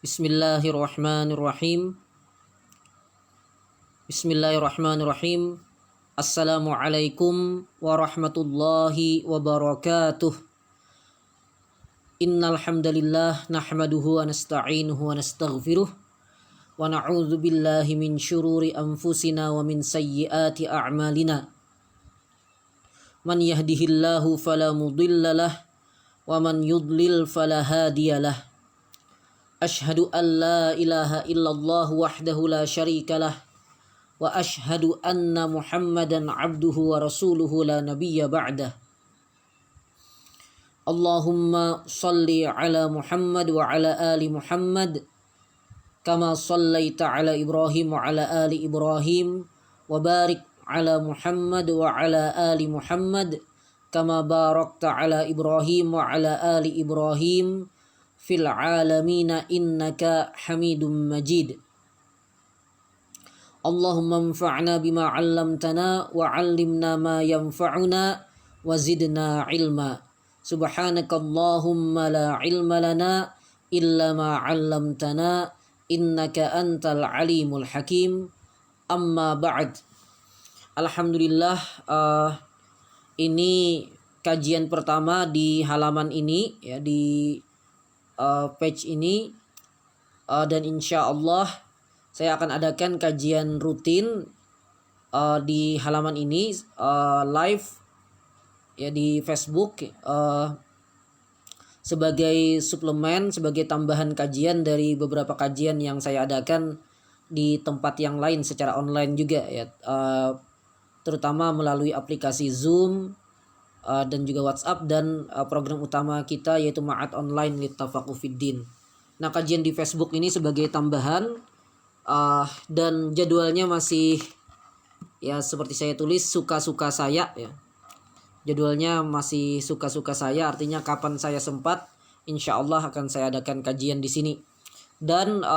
Bismillahirrahmanirrahim. Bismillahirrahmanirrahim. Assalamualaikum warahmatullahi wabarakatuh. Innal hamdalillah nahmaduhu wa nasta'inuhu wa nastaghfiruh wa na'udzu billahi min syururi anfusina wa min sayyiati a'malina. Man yahdihillahu fala mudhillalah wa man yudlil fala hadiyalah. Ashhadu an la ilaha illallah wahdahu la syarikalah wa ashhadu anna Muhammadan abduhu wa rasuluhu la nabiyya ba'dah. Allahumma salli ala Muhammad wa ala ali Muhammad kama sallaita ala Ibrahim wa ala ali Ibrahim wa barik ala Muhammad wa ala ali Muhammad kama barakta ala Ibrahim wa ala ali Ibrahim fil alamina innaka hamidum majid. Allahumma anfa'na bima 'allamtana wa 'allimna ma yanfa'una wa zidna ilma. Subhanakallahumma la ilma lana illa ma 'allamtana innaka antal alimul hakim. Amma ba'd. Alhamdulillah, ini kajian pertama di halaman ini ya, di page ini, dan insya Allah saya akan adakan kajian rutin di halaman ini, live ya di Facebook, sebagai suplemen, sebagai tambahan kajian dari beberapa kajian yang saya adakan di tempat yang lain secara online juga ya, terutama melalui aplikasi Zoom dan juga WhatsApp dan program utama kita yaitu Ma'had Online Littafaqquh Fiddin. Nah, kajian di Facebook ini sebagai tambahan, dan jadwalnya masih ya seperti saya tulis suka-suka saya ya. Jadwalnya masih suka-suka saya, artinya kapan saya sempat insya Allah akan saya adakan kajian di sini. Dan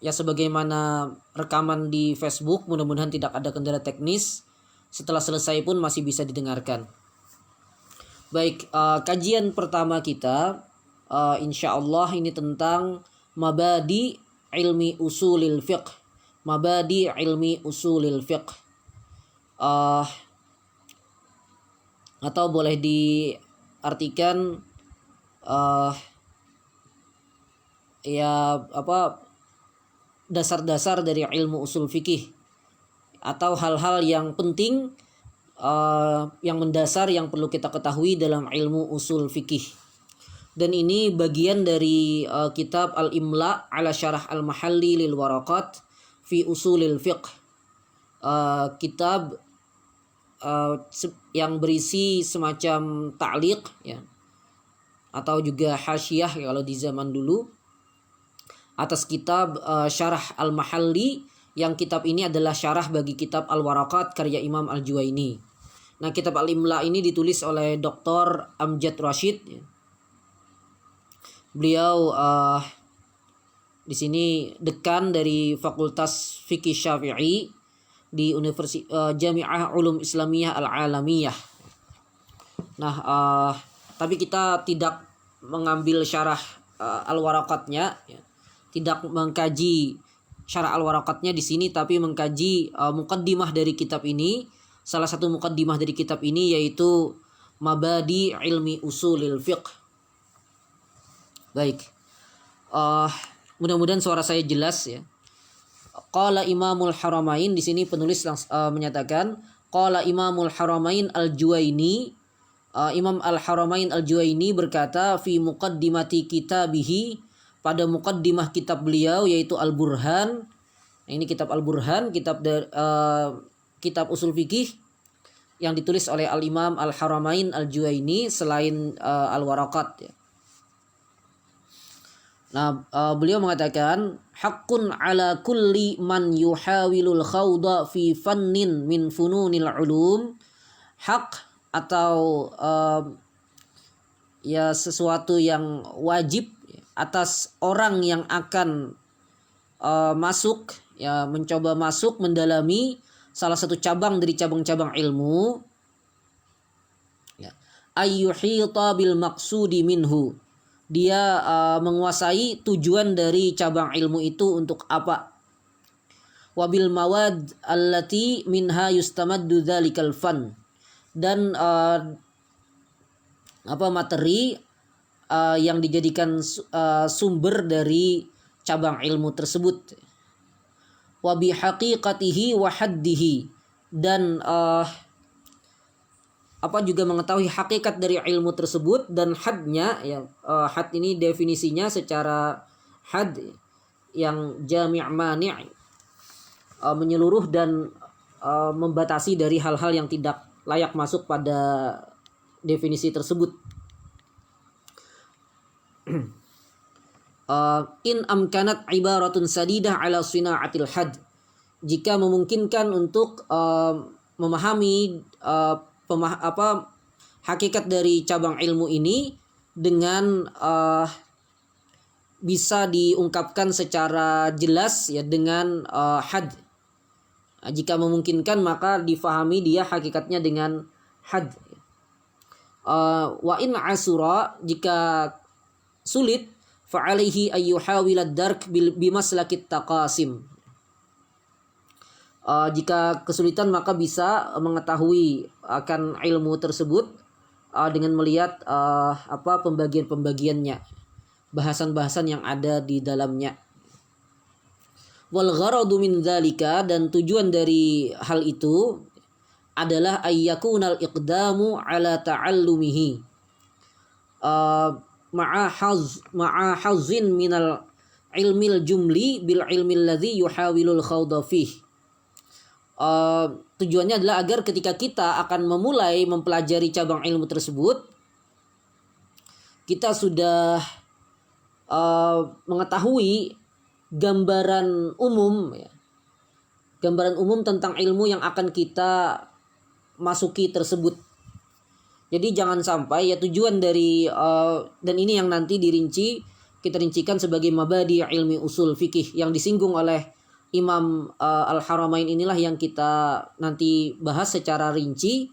ya sebagaimana rekaman di Facebook, mudah-mudahan tidak ada kendala teknis. Setelah selesai pun masih bisa didengarkan. Baik, kajian pertama kita insya Allah ini tentang mabadi ilmi usulil fiqh. Mabadi ilmi usulil fiqh, atau boleh diartikan dasar-dasar dari ilmu usul fikih, atau hal-hal yang penting, yang mendasar yang perlu kita ketahui dalam ilmu usul fikih. Dan ini bagian dari kitab Al-Imla ala Syarah Al-Mahalli lil Waraqat fi Usulil Fiqh, kitab yang berisi semacam ta'liq ya, atau juga hasyiah kalau di zaman dulu, atas kitab Syarah Al-Mahalli, yang kitab ini adalah syarah bagi kitab Al-Waraqat karya Imam Al-Juwaini. Nah, kitab Al-Imla ini ditulis oleh Dr. Amjad Rashid. Beliau di sini dekan dari Fakultas Fikih Syafi'i di Jami'ah Ulum Islamiyah Al-Alamiyah. Nah, tapi kita tidak mengambil syarah Al-Waraqatnya ya. Tidak mengkaji syarah Al-Waraqatnya di sini, tapi mengkaji muqaddimah dari kitab ini. Salah satu muqaddimah dari kitab ini yaitu Mabadi Ilmi Usulil Fiqh. Baik, mudah-mudahan suara saya jelas ya. Qala Imamul Haramain, di sini penulis menyatakan qala Imamul Haramain Al-Juwaini, Imam Al-Haramain Al-Juwaini berkata fi muqaddimati kitabihi, pada muqaddimah kitab beliau yaitu Al-Burhan. Nah, ini kitab Al-Burhan, kitab usul fikih yang ditulis oleh Al-Imam Al-Haramain Al-Juwaini selain Al-Waraqat ya. Nah, beliau mengatakan haqqun ala kulli man yuhawilul khawda fi fannin min fununil ulum. Hak atau ya sesuatu yang wajib atas orang yang akan masuk ya, mencoba masuk mendalami salah satu cabang dari cabang-cabang ilmu ya, ayyuhita bil maqsudi minhu, dia menguasai tujuan dari cabang ilmu itu untuk apa. Wabil mawad allati minha yustamaddu dzalikal fan, dan materi yang dijadikan sumber dari cabang ilmu tersebut. Wa bi haqiqatihi wa haddihi, dan juga mengetahui hakikat dari ilmu tersebut dan hadnya, ya. Had ini definisinya secara had yang jami' mani', menyeluruh dan membatasi dari hal-hal yang tidak layak masuk pada definisi tersebut. In amkanat ibaratun sadidah ala sina'atil had, jika memungkinkan untuk memahami hakikat dari cabang ilmu ini dengan bisa diungkapkan secara jelas, ya, dengan had. Jika memungkinkan maka difahami dia hakikatnya dengan had. Wa in asura, jika sulit, fa'alaihi ayyuhawilad dark bimaslakit taqasim. Jika kesulitan maka bisa mengetahui akan ilmu tersebut dengan melihat pembagian-pembagiannya, bahasan-bahasan yang ada di dalamnya. Wal gharadu min dzalika, dan tujuan dari hal itu adalah ayyakunal iqdamu ala ta'allumihi ma'a hazzin minal ilmil jumli bil ilmil ladzi yuhawilul khawda fih. Tujuannya adalah agar ketika kita akan memulai mempelajari cabang ilmu tersebut, kita sudah mengetahui gambaran umum, ya, gambaran umum tentang ilmu yang akan kita masuki tersebut. Jadi jangan sampai, ya, tujuan dari dan ini yang nanti kita rincikan sebagai mabadi ilmi usul fikih yang disinggung oleh Imam Al-Haramain, inilah yang kita nanti bahas secara rinci,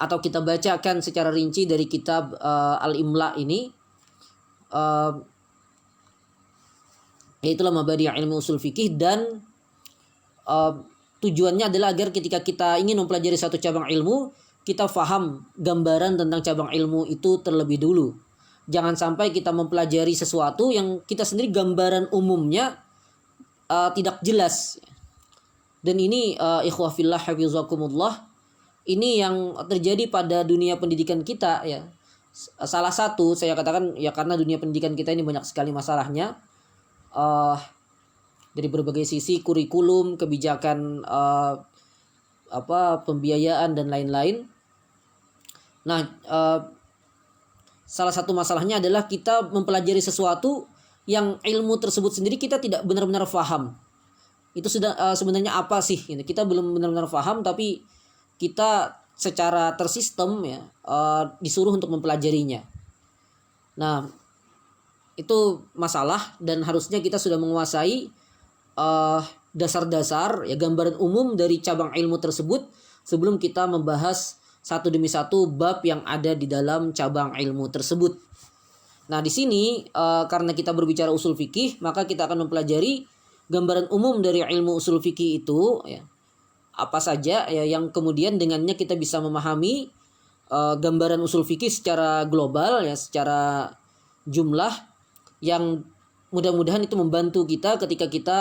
atau kita bacakan secara rinci dari kitab Al-Imla ini. Yaitulah mabadi ilmi usul fikih, dan tujuannya adalah agar ketika kita ingin mempelajari satu cabang ilmu, kita faham gambaran tentang cabang ilmu itu terlebih dulu. Jangan sampai kita mempelajari sesuatu yang kita sendiri gambaran umumnya tidak jelas. Dan ini ikhwah fillah hafizakumullah, ini yang terjadi pada dunia pendidikan kita, ya. Salah satu saya katakan, ya, karena dunia pendidikan kita ini banyak sekali masalahnya, dari berbagai sisi, kurikulum, kebijakan pembiayaan dan lain-lain. Nah, salah satu masalahnya adalah kita mempelajari sesuatu yang ilmu tersebut sendiri kita tidak benar-benar paham. Itu sudah sebenarnya apa sih? Kita belum benar-benar paham, tapi kita secara tersistem, ya, disuruh untuk mempelajarinya. Nah, itu masalah, dan harusnya kita sudah menguasai dasar-dasar, ya, gambaran umum dari cabang ilmu tersebut sebelum kita membahas satu demi satu bab yang ada di dalam cabang ilmu tersebut. Nah, di sini karena kita berbicara usul fikih, maka kita akan mempelajari gambaran umum dari ilmu usul fikih itu, ya, apa saja, ya, yang kemudian dengannya kita bisa memahami gambaran usul fikih secara global, ya, secara jumlah, yang mudah-mudahan itu membantu kita ketika kita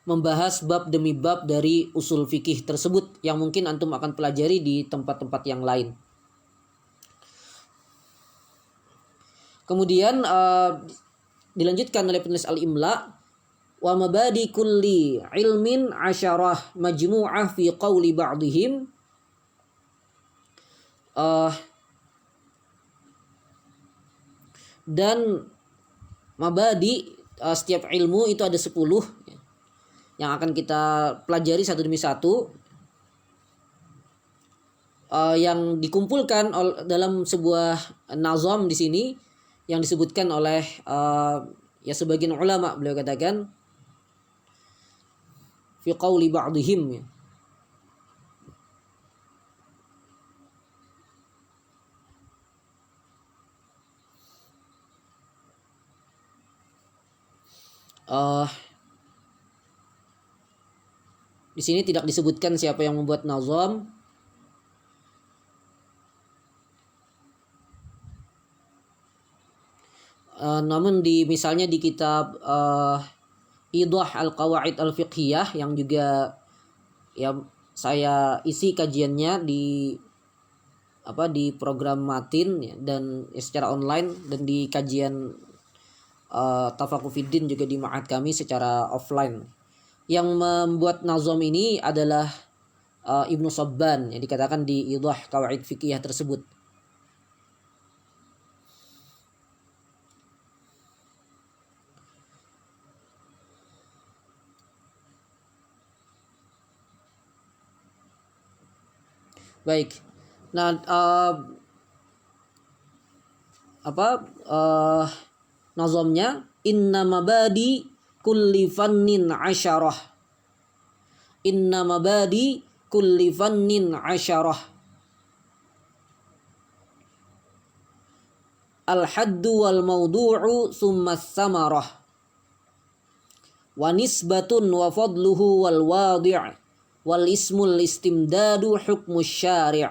membahas bab demi bab dari usul fikih tersebut yang mungkin antum akan pelajari di tempat-tempat yang lain. Kemudian dilanjutkan oleh penulis Al-Imla, wa mabadi kulli ilmin asyarah majmu'ah fi qawli ba'dihim, dan mabadi setiap ilmu itu ada 10, ya, yang akan kita pelajari satu demi satu, yang dikumpulkan dalam sebuah nazam di sini yang disebutkan oleh ya sebagian ulama. Beliau katakan fi qauli ba'dihim, ya. uh, di sini tidak disebutkan siapa yang membuat nazam. Namun misalnya di kitab Idah Al-Qawaid Al-Fiqhiyah yang juga ya saya isi kajiannya di program Matin ya, dan secara online, dan di kajian Tafaqufiddin juga di ma'had kami secara offline. Yang membuat nazam ini adalah Ibnu Sabban yang dikatakan di Idah Qawaid Fiqhiyah tersebut. Baik. Nah, nazamnya inna mabadi kulli fannin asyarah. Inna mabadi kulli fannin asyarah. Al-haddu wal mawdu'u summa samarah. Wa nisbatun wa fadluhu wal wadi' wal ismul istimdadu hukmu syari'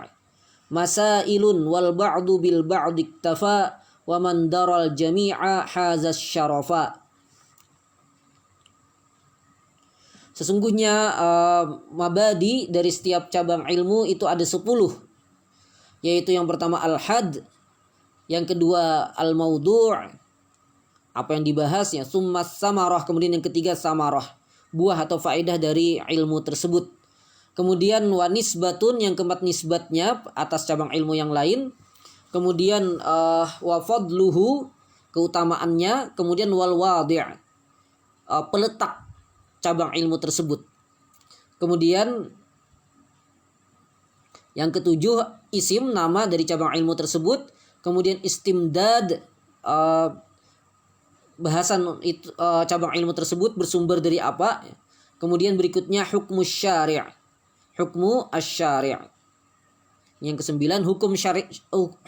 masailun wal ba'du bil ba'di iktafa wa man daral jami'a hazas syarafa. Sesungguhnya mabadi dari setiap cabang ilmu itu ada 10, yaitu yang pertama al-had, yang kedua al-mawdu', apa yang dibahasnya, summa samarah, kemudian yang ketiga samarah, buah atau faedah dari ilmu tersebut. Kemudian wa nisbatun, yang keempat nisbatnya atas cabang ilmu yang lain. Kemudian wa fadluhu, keutamaannya. Kemudian wal wadi', peletak cabang ilmu tersebut. Kemudian yang ketujuh isim, nama dari cabang ilmu tersebut. Kemudian istimdad, bahasan itu, cabang ilmu tersebut bersumber dari apa. Kemudian berikutnya hukmu syari', hukmu asy-syari'. Yang kesembilan hukum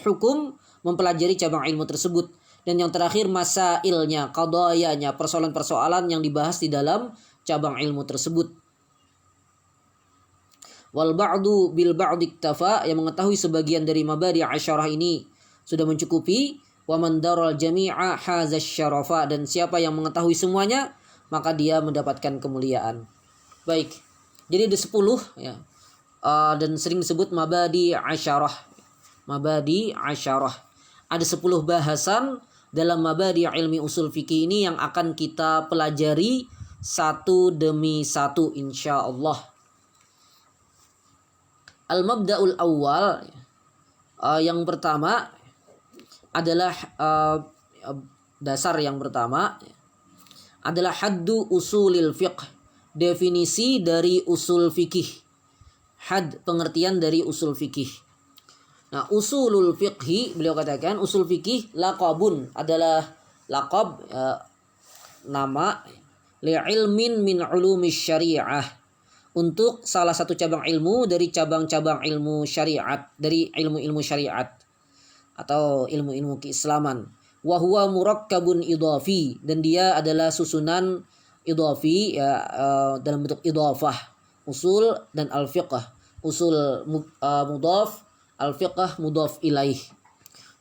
hukum mempelajari cabang ilmu tersebut. Dan yang terakhir masailnya, qadayanya, persoalan-persoalan yang dibahas di dalam cabang ilmu tersebut. Wal ba'du bil ba'di iktafa, yang mengetahui sebagian dari mabadi' asyarah ini sudah mencukupi. Wa man daral jami'a hazas syarafa, dan siapa yang mengetahui semuanya maka dia mendapatkan kemuliaan. Baik. Jadi ada 10 ya. Dan sering disebut mabadi asyarah. Mabadi asyarah. Ada 10 bahasan dalam mabadi ilmi usul fikih ini yang akan kita pelajari satu demi satu insyaallah. Al-mabda'ul awal, yang pertama adalah dasar yang pertama adalah haddu usulil fiqh, definisi dari usul fikih. Had, pengertian dari usul fikih. Nah, usulul fiqhi, beliau katakan usul fikih laqabun, adalah laqab, nama li'ilmin min ulumis syariah, untuk salah satu cabang ilmu dari cabang-cabang ilmu syariat, dari ilmu-ilmu syariat atau ilmu-ilmu keislaman. Wa huwa murakkabun idhafi, dan dia adalah susunan idhafi ya, dalam bentuk idhafah. Usul dan al-fiqh. Usul mudhaf, al-fiqh mudhaf ilaih.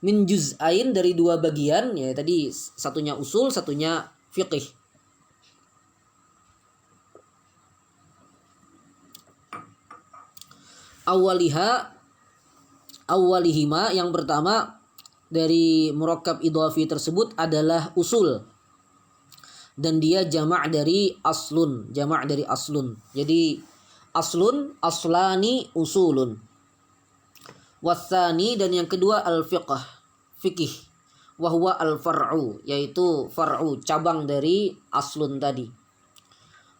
Min juz'ain, dari 2 bagian ya, tadi satunya usul, satunya fiqh. Awalihima, yang pertama dari murakkab idhafi tersebut adalah usul, dan dia jamak dari aslun, jadi aslun, aslani, usulun. Watsani, dan yang kedua al-fiqh, fikih. Wa huwa al-far'u, yaitu far'u, cabang dari aslun tadi.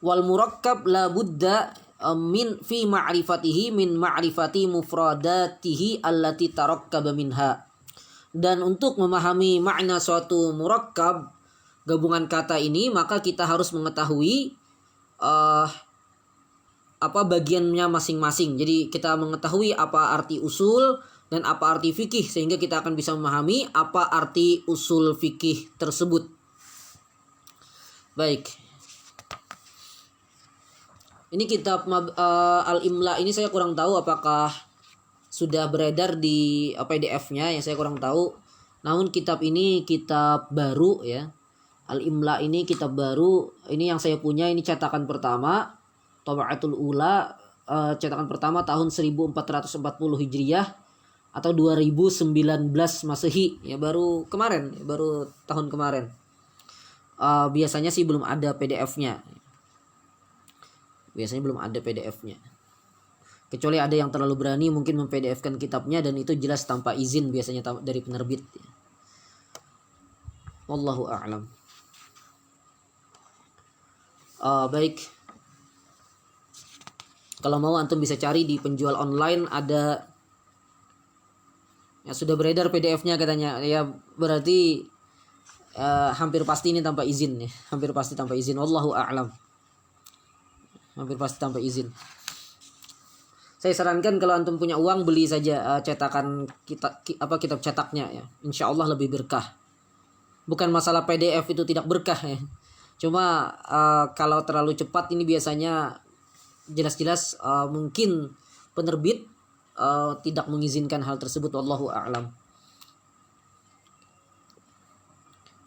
Wal murakkab la budda min fi ma'rifatihi min ma'rifati mufradatihi allati tarakkaba minha. Dan untuk memahami makna suatu murakkab, gabungan kata ini, maka kita harus mengetahui apa bagiannya masing-masing. Jadi kita mengetahui apa arti usul dan apa arti fikih, sehingga kita akan bisa memahami apa arti usul fikih tersebut. Baik. Ini kitab Al-Imla ini saya kurang tahu apakah sudah beredar di PDF-nya, yang saya kurang tahu. Namun kitab ini kitab baru ya. Al-Imla ini kitab baru. Ini yang saya punya, ini cetakan pertama, Tab'atul Ula, cetakan pertama tahun 1440 Hijriah atau 2019 Masehi ya, baru kemarin, baru tahun kemarin. Biasanya sih belum ada PDF-nya. Biasanya belum ada PDF-nya. Kecuali ada yang terlalu berani mungkin mem-PDF-kan kitabnya, dan itu jelas tanpa izin biasanya dari penerbit. Wallahu a'lam. Baik. Kalau mau antum bisa cari di penjual online, ada ya sudah beredar PDF-nya katanya. Ya berarti hampir pasti ini tanpa izin ya. Hampir pasti tanpa izin. Wallahu a'lam. Hampir pasti tanpa izin. Saya sarankan kalau antum punya uang, beli saja cetakan kitab cetaknya ya. Insya Allah lebih berkah. Bukan masalah PDF itu tidak berkah ya. Cuma kalau terlalu cepat ini biasanya jelas-jelas mungkin penerbit tidak mengizinkan hal tersebut. Wallahu a'lam.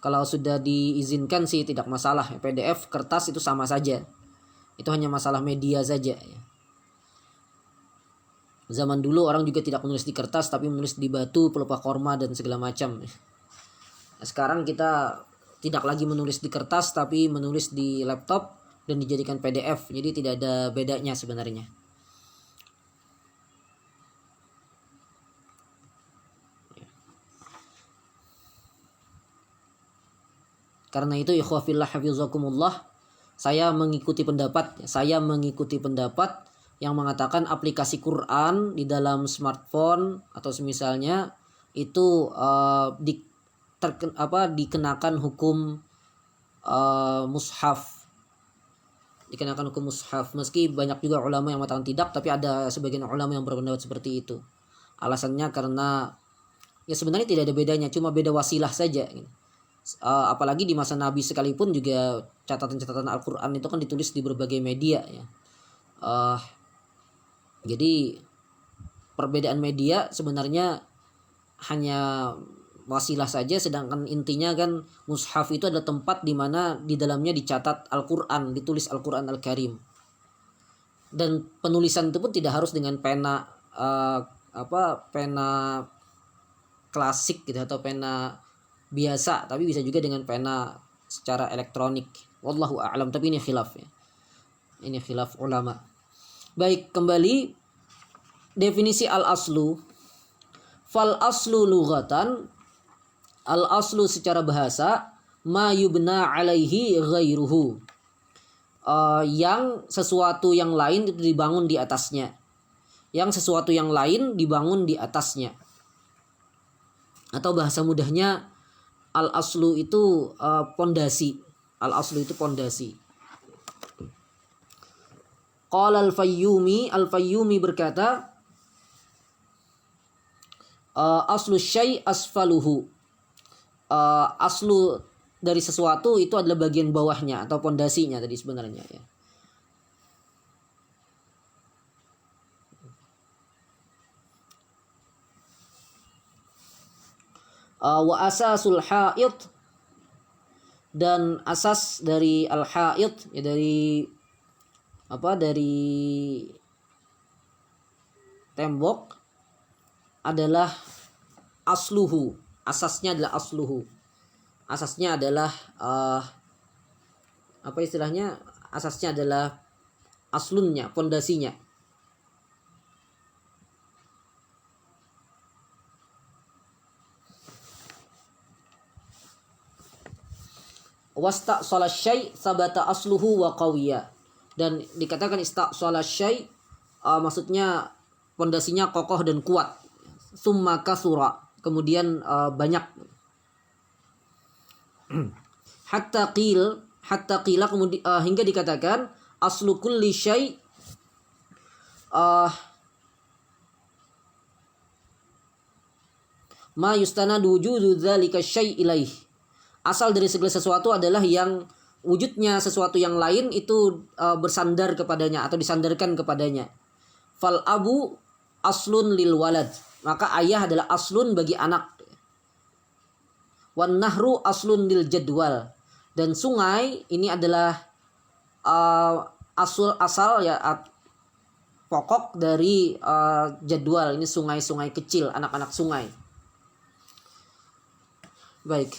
Kalau sudah diizinkan sih tidak masalah. PDF, kertas itu sama saja. Itu hanya masalah media saja ya. Zaman dulu orang juga tidak menulis di kertas, tapi menulis di batu, pelupa korma dan segala macam. Nah, sekarang kita tidak lagi menulis di kertas, tapi menulis di laptop dan dijadikan PDF. Jadi tidak ada bedanya sebenarnya. Karena itu ikhwafillah hafizakumullah, saya mengikuti pendapat yang mengatakan aplikasi Quran di dalam smartphone atau semisalnya itu dikenakan hukum mushaf. Dikenakan hukum mushaf. Meski banyak juga ulama yang mengatakan tidak, tapi ada sebagian ulama yang berpendapat seperti itu. Alasannya karena ya sebenarnya tidak ada bedanya, cuma beda wasilah saja. Apalagi di masa Nabi sekalipun juga catatan-catatan Al-Quran itu kan ditulis di berbagai media ya. Jadi perbedaan media sebenarnya hanya wasilah saja, sedangkan intinya kan mushaf itu adalah tempat di mana di dalamnya dicatat Al-Quran, ditulis Al-Quran Al-Karim. Dan penulisan itu pun tidak harus dengan pena pena klasik gitu atau pena biasa, tapi bisa juga dengan pena secara elektronik. Wallahu a'lam, tapi ini khilaf ya. Ini khilaf ulama. Baik, kembali definisi al-aslu. Fal aslu lughatan, al-aslu secara bahasa, ma yubna alaihi ghairuhu. Yang sesuatu yang lain itu dibangun di atasnya. Yang sesuatu yang lain dibangun di atasnya. Atau bahasa mudahnya, al-aslu itu pondasi. Al-aslu itu pondasi. Qala al-Fayyumi berkata, aslu syai' asfaluhu. Aslu dari sesuatu itu adalah bagian bawahnya atau pondasinya tadi sebenarnya ya. Wa asasul haid, dan asas dari al-haid ya, dari tembok adalah asluhu. Asasnya adalah asluhu. Asasnya adalah istilahnya? Asasnya adalah aslunnya, pondasinya. Wasta'sala syai' sabata asluhu wa qawiya. Dan dikatakan ista'sala syai' maksudnya pondasinya kokoh dan kuat. Summa kasura, kemudian banyak. hatta qila kemudian hingga dikatakan aslu kulli syai' ma yustanadu wujudu dzalika syai' ilaih. Asal dari segala sesuatu adalah yang wujudnya sesuatu yang lain itu bersandar kepadanya atau disandarkan kepadanya. Fal abu aslun lil walad, maka ayah adalah aslun bagi anak. Wan nahru aslun lil jadwal, dan sungai ini adalah asal ya, pokok dari jadwal. Ini sungai-sungai kecil, anak-anak sungai. Baik,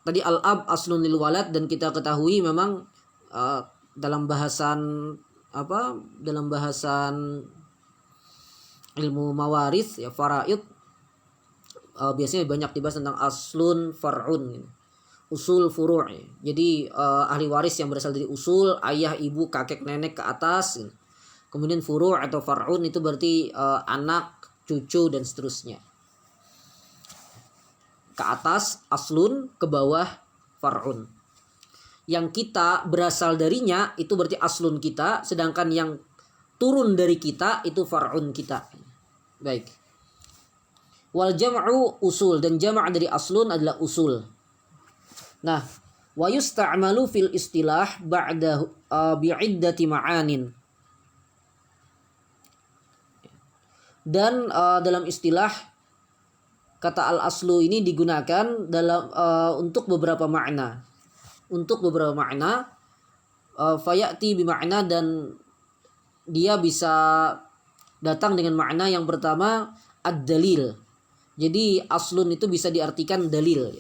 tadi al-ab aslun lil walad, dan kita ketahui memang dalam bahasan ilmu mawaris ya, faraid, biasanya banyak dibahas tentang aslun far'un, usul furu'. Jadi ahli waris yang berasal dari usul, ayah, ibu, kakek, nenek ke atas. Kemudian furu' atau far'un itu berarti anak, cucu, dan seterusnya. Ke atas aslun, ke bawah far'un. Yang kita berasal darinya itu berarti aslun kita, sedangkan yang turun dari kita itu far'un kita. Baik. Wal jam'u usul, dan jama' dari aslun adalah usul. Nah, wa yusta'malu fil istilah ba'da bi'iddati ma'anin. Dan dalam istilah kata al-aslu ini digunakan dalam untuk beberapa makna. Fayati bima'na, dan dia bisa datang dengan makna yang pertama ad-dalil. Jadi aslun itu bisa diartikan dalil.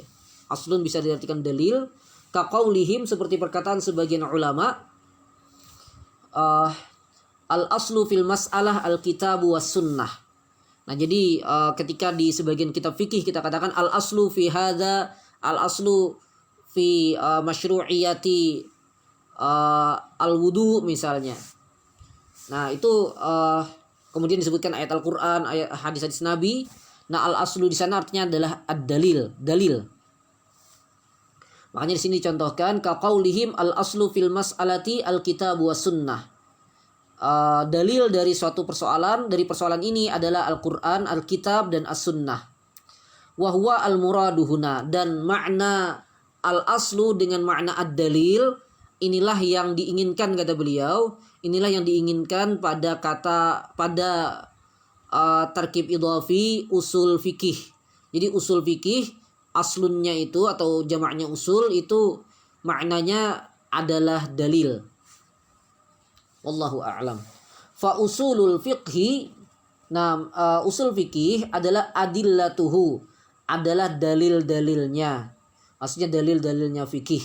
Aslun bisa diartikan dalil. Kaqaulihim, seperti perkataan sebagian ulama, al-aslu fil mas'alah al-kitabu was sunnah. Nah, jadi ketika di sebagian kitab fikih kita katakan al-aslu fi hadza, al-aslu fi masyru'iyati al-wudu misalnya. Nah, itu kemudian disebutkan ayat Al-Qur'an, ayat hadis-hadis Nabi. Nah, al-aslu di sana artinya adalah ad-dalil, dalil. Makanya di sini dicontohkan kaqaulihim al-aslu fil mas'alati al-kitabu was sunnah. Dalil dari suatu persoalan, dari persoalan ini adalah Al-Quran, Al-Kitab, dan As-Sunnah. Wahwa al-muraduhuna, dan makna al-aslu dengan makna ad-dalil, inilah yang diinginkan, kata beliau. Inilah yang diinginkan pada tarkib idhafi usul fikih. Jadi usul fikih, aslunnya itu atau jamaknya usul itu maknanya adalah dalil. Wallahu a'lam. Fa usulul fiqhi, usul fikih adalah adillatuhu, adalah dalil-dalilnya. Maksudnya dalil-dalilnya fikih.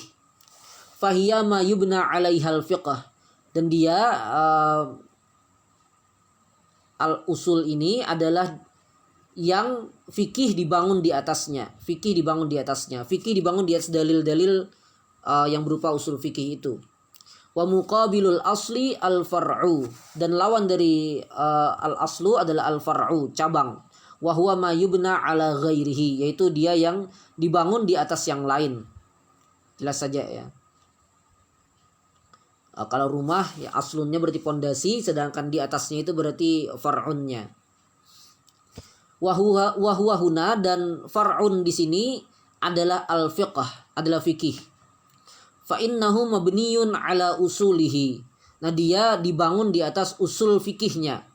Fahiya ma yubna 'alaihal fiqh, dan dia al-usul ini adalah yang fikih dibangun di atasnya. Fikih dibangun di atas dalil-dalil yang berupa usul fikih itu. Wa muqabilul asli al-far'u, dan lawan dari al-aslu adalah al-far'u, cabang. Wa huwa ma yubna ala ghairihi, yaitu dia yang dibangun di atas yang lain. Jelas saja ya. Kalau rumah ya aslunnya berarti pondasi, sedangkan di atasnya itu berarti far'unnya. Wa huwa huna, dan far'un di sini adalah al-fiqh, adalah fikih. Fa innahu mabniyun ala usulihi. Nah, dia dibangun di atas usul fikihnya.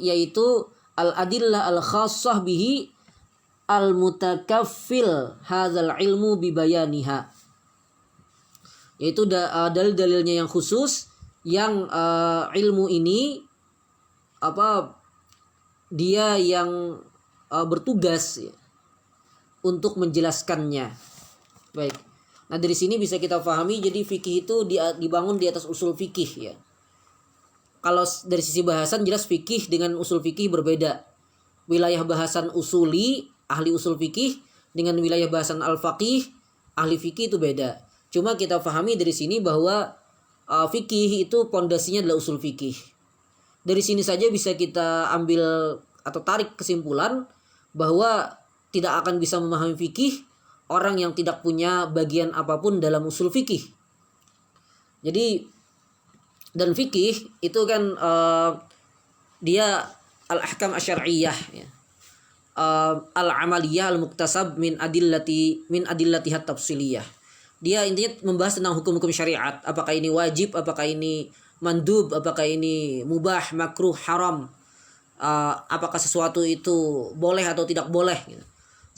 Yaitu al-adillah al-khassah bihi al-mutakaffil hadzal ilmu bibayaniha. Yaitu dalil-dalilnya yang khusus, yang ilmu ini dia yang bertugas ya, untuk menjelaskannya. Baik. Nah, dari sini bisa kita pahami, jadi fikih itu dibangun di atas usul fikih ya. Kalau dari sisi bahasan jelas fikih dengan usul fikih berbeda. Wilayah bahasan usuli, ahli usul fikih, dengan wilayah bahasan al-faqih, ahli fikih itu beda. Cuma kita pahami dari sini bahwa fikih itu pondasinya adalah usul fikih. Dari sini saja bisa kita ambil atau tarik kesimpulan bahwa tidak akan bisa memahami fikih orang yang tidak punya bagian apapun dalam usul fikih. Jadi, dan fikih itu kan dia al-ahkam asy-syar'iyyah ya. Al-amaliyah al-muktasab min adillatihat tafsiliyah. Dia intinya membahas tentang hukum-hukum syariat. Apakah ini wajib, apakah ini mandub, apakah ini mubah, makruh, haram. Apakah sesuatu itu boleh atau tidak boleh. Gitu.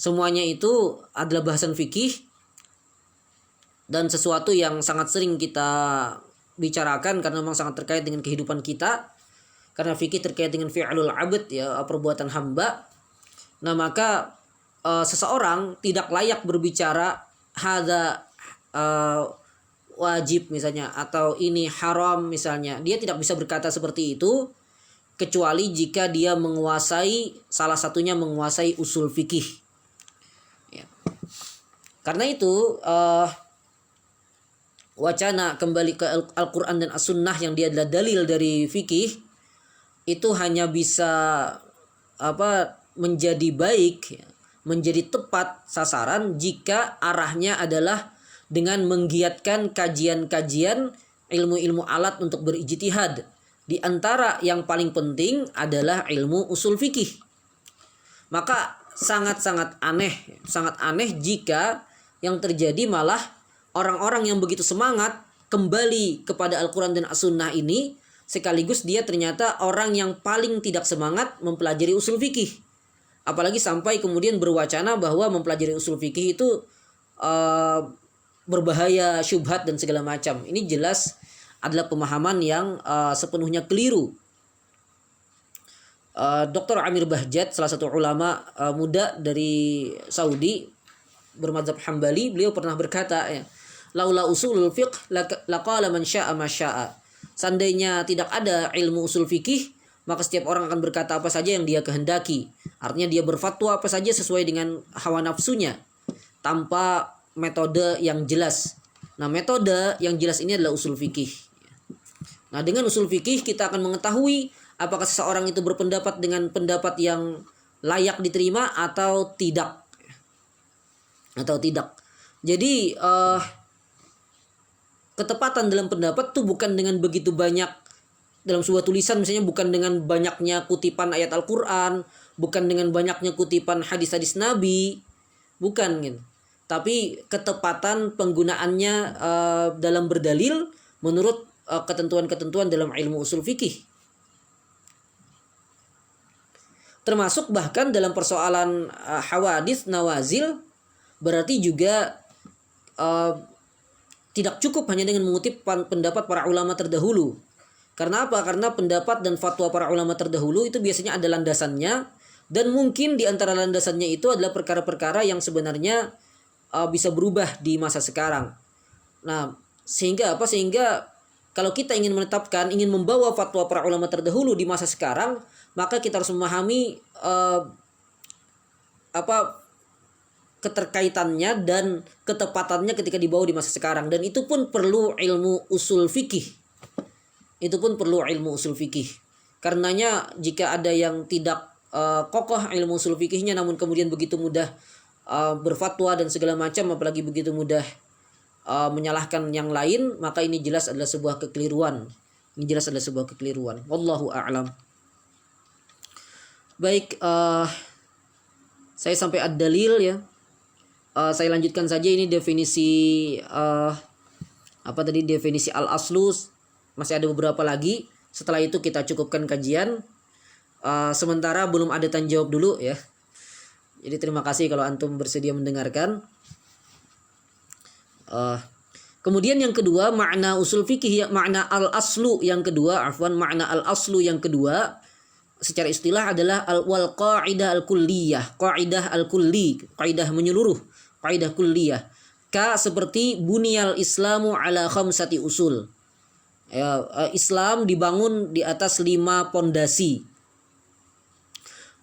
Semuanya itu adalah bahasan fikih dan sesuatu yang sangat sering kita bicarakan karena memang sangat terkait dengan kehidupan kita. Karena fikih terkait dengan fi'lul abd, ya, perbuatan hamba. Nah, maka seseorang tidak layak berbicara hadza wajib misalnya atau ini haram misalnya. Dia tidak bisa berkata seperti itu kecuali jika dia menguasai, salah satunya menguasai usul fikih. Ya. Karena itu wacana kembali ke Al-Quran dan As-Sunnah yang dia adalah dalil dari fikih itu hanya bisa menjadi baik, menjadi tepat sasaran jika arahnya adalah dengan menggiatkan kajian-kajian ilmu-ilmu alat untuk berijtihad. Di antara yang paling penting adalah ilmu usul fikih. Maka sangat aneh jika yang terjadi malah orang-orang yang begitu semangat kembali kepada Al-Quran dan As-Sunnah ini, sekaligus dia ternyata orang yang paling tidak semangat mempelajari usul fikih. Apalagi sampai kemudian berwacana bahwa mempelajari usul fikih itu berbahaya, syubhat dan segala macam. Ini jelas adalah pemahaman yang sepenuhnya keliru. Dr. Amir Bahjat, salah satu ulama muda dari Saudi bermadzhab Hambali, beliau pernah berkata, ya, laula usulul fiqh laqala man syaa ma syaa. Seandainya tidak ada ilmu usul fikih, maka setiap orang akan berkata apa saja yang dia kehendaki. Artinya dia berfatwa apa saja sesuai dengan hawa nafsunya tanpa metode yang jelas. Nah, metode yang jelas ini adalah usul fikih. Nah, dengan usul fikih kita akan mengetahui apakah seseorang itu berpendapat dengan pendapat yang layak diterima atau tidak. Jadi ketepatan dalam pendapat itu bukan dengan begitu banyak dalam sebuah tulisan, misalnya bukan dengan banyaknya kutipan ayat Al-Quran, bukan dengan banyaknya kutipan hadis-hadis Nabi, bukan gitu. Tapi ketepatan penggunaannya dalam berdalil menurut ketentuan-ketentuan dalam ilmu usul fikih. Termasuk bahkan dalam persoalan hawadits nawazil, berarti juga tidak cukup hanya dengan mengutip pendapat para ulama terdahulu. Karena apa? Karena pendapat dan fatwa para ulama terdahulu itu biasanya ada landasannya, dan mungkin di antara landasannya itu adalah perkara-perkara yang sebenarnya bisa berubah di masa sekarang. Nah, sehingga kalau kita ingin menetapkan, ingin membawa fatwa para ulama terdahulu di masa sekarang, maka kita harus memahami keterkaitannya dan ketepatannya ketika dibawa di masa sekarang. Dan itu pun perlu ilmu usul fikih. Karenanya jika ada yang tidak kokoh ilmu usul fikihnya namun kemudian begitu mudah berfatwa dan segala macam, apalagi begitu mudah menyalahkan yang lain, maka ini jelas adalah sebuah kekeliruan. Wallahu a'lam. Baik, saya sampai ad-dalil ya. Saya lanjutkan saja, ini definisi definisi al-aslu. Masih ada beberapa lagi. Setelah itu kita cukupkan kajian. Sementara belum ada tanya jawab dulu ya. Jadi terima kasih kalau antum bersedia mendengarkan. Kemudian yang kedua, makna usul fikih, makna al-aslu yang kedua, makna al-aslu yang kedua secara istilah adalah wal qaidah al-kulliyah, qaidah al-kulli, qaidah menyeluruh, qaidah kulliyah. Seperti buniyal islamu ala khamsati usul. Ya, Islam dibangun di atas 5 pondasi.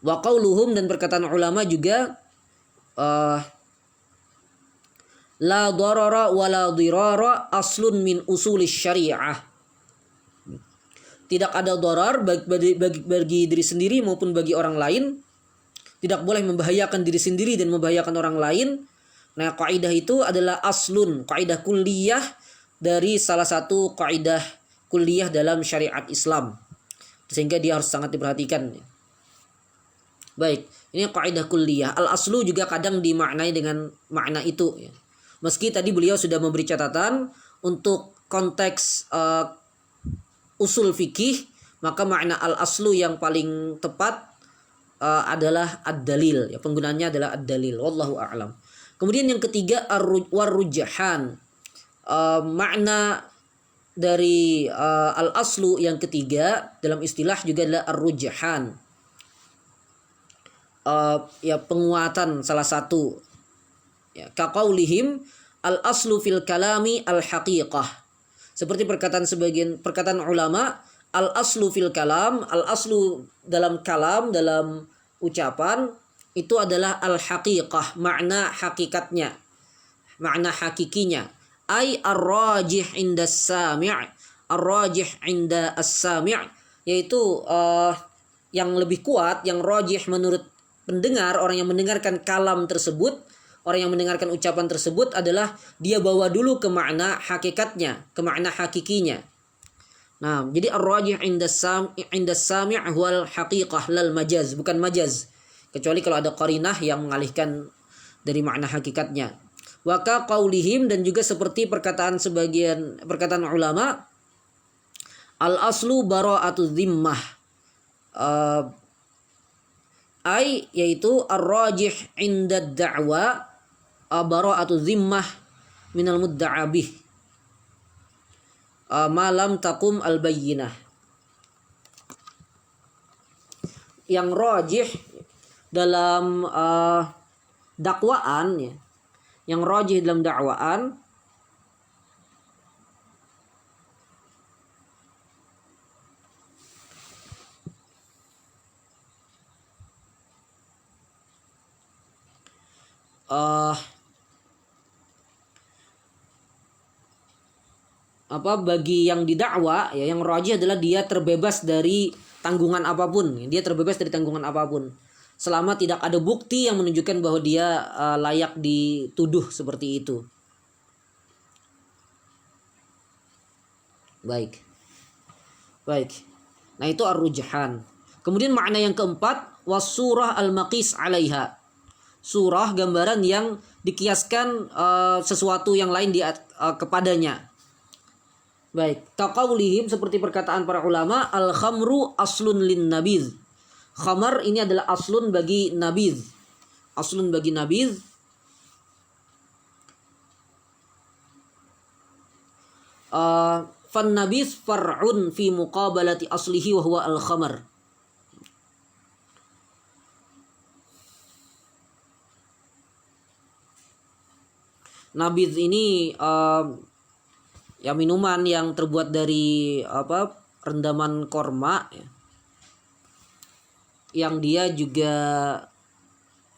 Wa qauluhum, dan perkataan ulama juga la darara wa la dirara aslun min usulis syariah. Tidak ada darar bagi diri sendiri maupun bagi orang lain. Tidak boleh membahayakan diri sendiri dan membahayakan orang lain. Nah, kaidah itu adalah aslun, kaidah kulliyah dari salah satu kaidah kulliyah dalam syariat Islam. Sehingga dia harus sangat diperhatikan. Baik, ini kaidah kulliyah. Al-aslu juga kadang dimaknai dengan makna itu ya. Meski tadi beliau sudah memberi catatan untuk konteks usul fikih, maka makna al-aslu yang paling tepat adalah ad-dalil. Ya, penggunaannya adalah ad-dalil. Wallahu a'lam. Kemudian yang ketiga ar-rujhan. Makna dari al-aslu yang ketiga dalam istilah juga adalah ar-rujhan. Ya, penguatan salah satu. Ya, kaqaulihim al-aslu fil kalami al-haqiqah. Seperti perkataan ulama, al-aslu fil kalam, al-aslu dalam kalam, dalam ucapan itu adalah al-haqiqah, makna hakikatnya, makna hakikinya. Ay ar-rajih inda as-sami', ar-rajih inda as-sami', yaitu yang lebih kuat, yang rajih menurut pendengar, orang yang mendengarkan kalam tersebut, orang yang mendengarkan ucapan tersebut adalah dia bawa dulu ke makna hakikatnya, ke makna hakikinya. Nah, jadi ar-rajih inda as-sami' wal haqiqah lal majaz, bukan majaz. Kecuali kalau ada qarinah yang mengalihkan dari makna hakikatnya. Wa ka qaulihim, dan juga seperti perkataan ulama, al-aslu bara'atu dhimmah. Yaitu ar-rajih inda ad-da'wa bara'atu dhimmah minal mudda'a bih. Malam takum al-bayyinah. Yang rajih dalam dakwaan, ya, yang rajih dalam dakwaan bagi yang didakwa, ya, yang rajih adalah dia terbebas dari tanggungan apapun. Dia terbebas dari tanggungan apapun selama tidak ada bukti yang menunjukkan bahwa dia layak dituduh seperti itu. Baik. Nah, itu ar-rujhan. Kemudian makna yang keempat, was-surah al-maqis 'alaiha. Surah, gambaran yang dikiaskan sesuatu yang lain kepadanya. Baik, kaqaulihim, seperti perkataan para ulama, al-khamru aslun lin nabidh. Khamar ini adalah aslun bagi nabidh. Aslun bagi nabidh. Fan nabidh far'un fi muqabalati aslihi wa huwa al-khamar. Nabidh ini ya, minuman yang terbuat dari rendaman korma, ya, yang dia juga,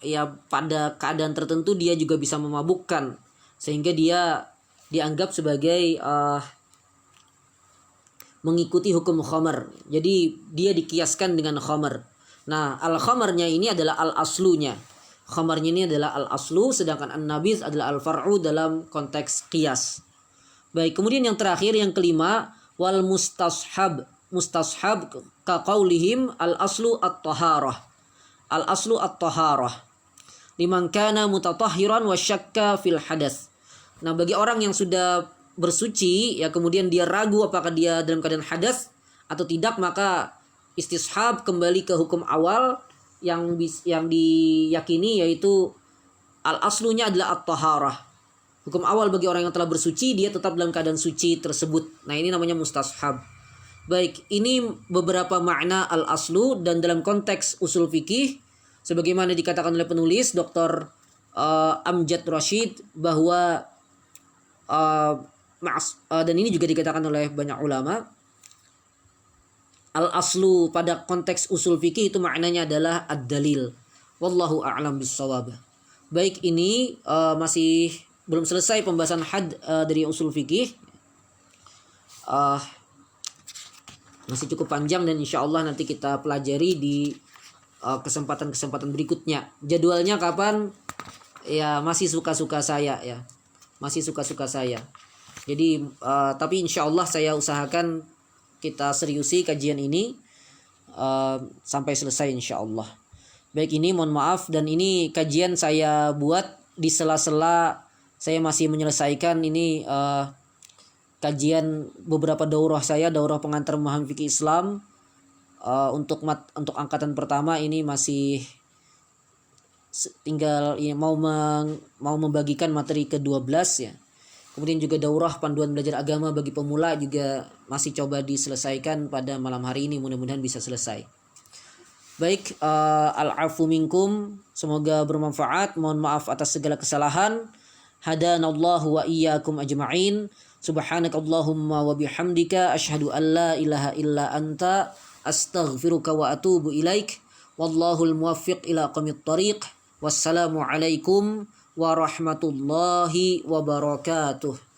ya, pada keadaan tertentu dia juga bisa memabukkan, sehingga dia dianggap sebagai mengikuti hukum khamar. Jadi dia dikiaskan dengan khamar. Nah, al-khamarnya ini adalah al-aslunya. Khamarnya ini adalah al-aslu, sedangkan an-nabidh adalah al-far'u dalam konteks qiyas. Baik, kemudian yang terakhir, yang kelima, wal mustashab. Mustashab ka qaulihim al-aslu at-taharah. Al-aslu at-taharah. Liman kana mutatahhiran wa syakka fil hadas. Nah, bagi orang yang sudah bersuci, ya, kemudian dia ragu apakah dia dalam keadaan hadas atau tidak, maka istishab kembali ke hukum awal yang diyakini, yaitu al-aslunya adalah at-taharah. Hukum awal bagi orang yang telah bersuci, dia tetap dalam keadaan suci tersebut. Nah, ini namanya mustashab. Baik, ini beberapa makna al-aslu, dan dalam konteks usul fikih, sebagaimana dikatakan oleh penulis Dr. Amjad Rashid, bahwa dan ini juga dikatakan oleh banyak ulama, al-aslu pada konteks usul fikih itu maknanya adalah ad-dalil. Wallahu a'lam bissawab. Baik, ini masih belum selesai pembahasan dari usul fikih. Masih cukup panjang, dan insya Allah nanti kita pelajari di kesempatan-kesempatan berikutnya. Jadwalnya kapan? Ya, masih suka-suka saya, ya. Masih suka-suka saya. Jadi tapi insya Allah saya usahakan kita seriusi kajian ini sampai selesai insya Allah. Baik, ini mohon maaf, dan ini kajian saya buat di sela-sela saya masih menyelesaikan ini kajian beberapa daurah saya, daurah pengantar memahami fikih Islam. Untuk angkatan pertama ini masih tinggal ya, mau membagikan materi ke-12 ya. Kemudian juga daurah panduan belajar agama bagi pemula juga masih coba diselesaikan pada malam hari ini, mudah-mudahan bisa selesai. Baik, al-afu minkum, semoga bermanfaat. Mohon maaf atas segala kesalahan. Hadanallahu wa iyyakum ajma'in. Subhanakallahumma wa bihamdika asyhadu an la ilaha illa anta astaghfiruka wa atubu ilaik. Wallahul muwaffiq ila aqwamit thariq. Wassalamu alaikum warahmatullahi wabarakatuh.